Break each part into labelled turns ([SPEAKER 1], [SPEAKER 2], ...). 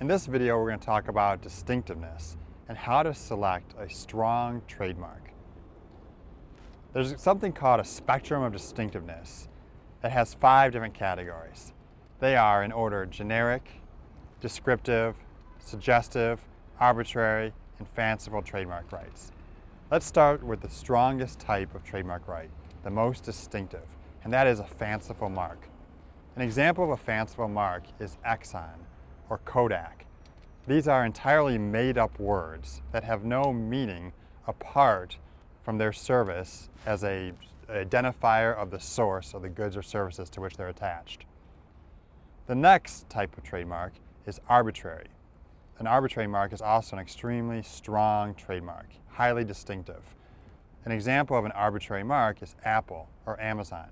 [SPEAKER 1] In this video, we're going to talk about distinctiveness and how to select a strong trademark. There's something called a spectrum of distinctiveness that has 5 different categories. They are in order: generic, descriptive, suggestive, arbitrary, and fanciful trademark rights. Let's start with the strongest type of trademark right, the most distinctive, and that is a fanciful mark. An example of a fanciful mark is Exxon or Kodak. These are entirely made-up words that have no meaning apart from their service as an identifier of the source of the goods or services to which they're attached. The next type of trademark is arbitrary. An arbitrary mark is also an extremely strong trademark, highly distinctive. An example of an arbitrary mark is Apple or Amazon.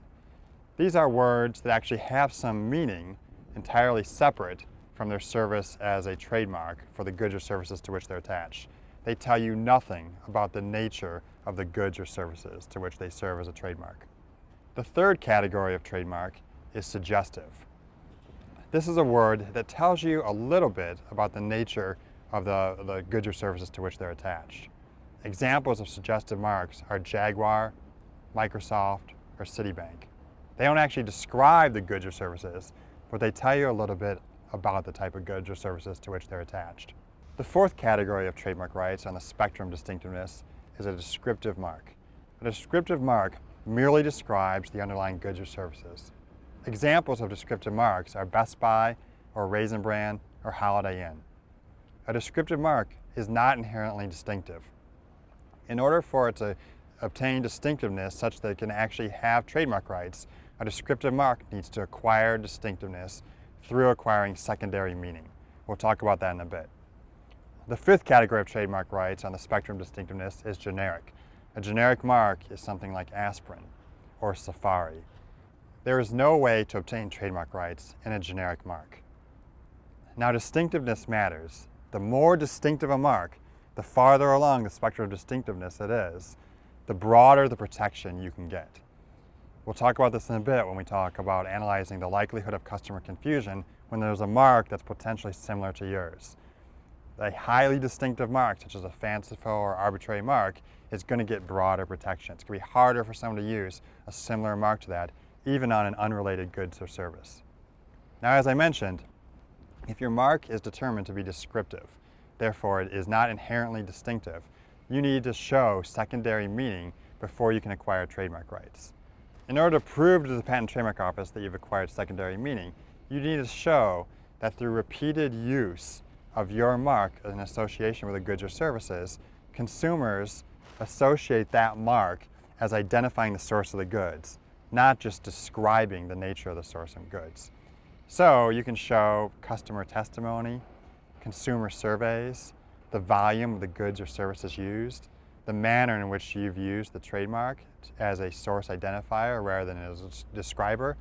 [SPEAKER 1] These are words that actually have some meaning entirely separate from their service as a trademark for the goods or services to which they're attached. They tell you nothing about the nature of the goods or services to which they serve as a trademark. The third category of trademark is suggestive. This is a word that tells you a little bit about the nature of the goods or services to which they're attached. Examples of suggestive marks are Jaguar, Microsoft, or Citibank. They don't actually describe the goods or services, but they tell you a little bit about the type of goods or services to which they're attached. The fourth category of trademark rights on the spectrum of distinctiveness is a descriptive mark. A descriptive mark merely describes the underlying goods or services. Examples of descriptive marks are Best Buy, or Raisin Bran, or Holiday Inn. A descriptive mark is not inherently distinctive. In order for it to obtain distinctiveness such that it can actually have trademark rights, a descriptive mark needs to acquire distinctiveness through acquiring secondary meaning. We'll talk about that in a bit. The fifth category of trademark rights on the spectrum of distinctiveness is generic. A generic mark is something like aspirin or Safari. There is no way to obtain trademark rights in a generic mark. Now, distinctiveness matters. The more distinctive a mark, the farther along the spectrum of distinctiveness it is, the broader the protection you can get. We'll talk about this in a bit when we talk about analyzing the likelihood of customer confusion when there's a mark that's potentially similar to yours. A highly distinctive mark, such as a fanciful or arbitrary mark, is going to get broader protection. It's going to be harder for someone to use a similar mark to that, even on an unrelated goods or service. Now, as I mentioned, if your mark is determined to be descriptive, therefore it is not inherently distinctive, you need to show secondary meaning before you can acquire trademark rights. In order to prove to the Patent and Trademark Office that you've acquired secondary meaning, you need to show that through repeated use of your mark in association with the goods or services, consumers associate that mark as identifying the source of the goods, not just describing the nature of the source of goods. So you can show customer testimony, consumer surveys, the volume of the goods or services used, the manner in which you've used the trademark as a source identifier rather than as a describer.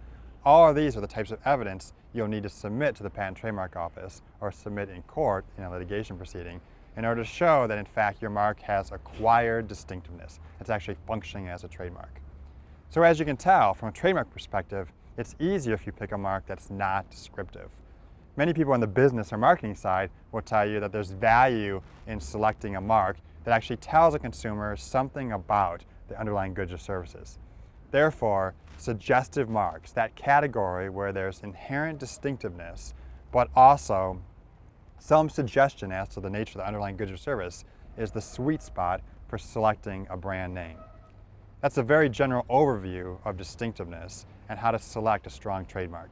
[SPEAKER 1] All of these are the types of evidence you'll need to submit to the Patent and Trademark Office or submit in court in a litigation proceeding in order to show that in fact your mark has acquired distinctiveness. It's actually functioning as a trademark. So as you can tell, from a trademark perspective, it's easier if you pick a mark that's not descriptive. Many people on the business or marketing side will tell you that there's value in selecting a mark that actually tells a consumer something about the underlying goods or services. Therefore, suggestive marks, that category where there's inherent distinctiveness, but also some suggestion as to the nature of the underlying goods or service, is the sweet spot for selecting a brand name. That's a very general overview of distinctiveness and how to select a strong trademark.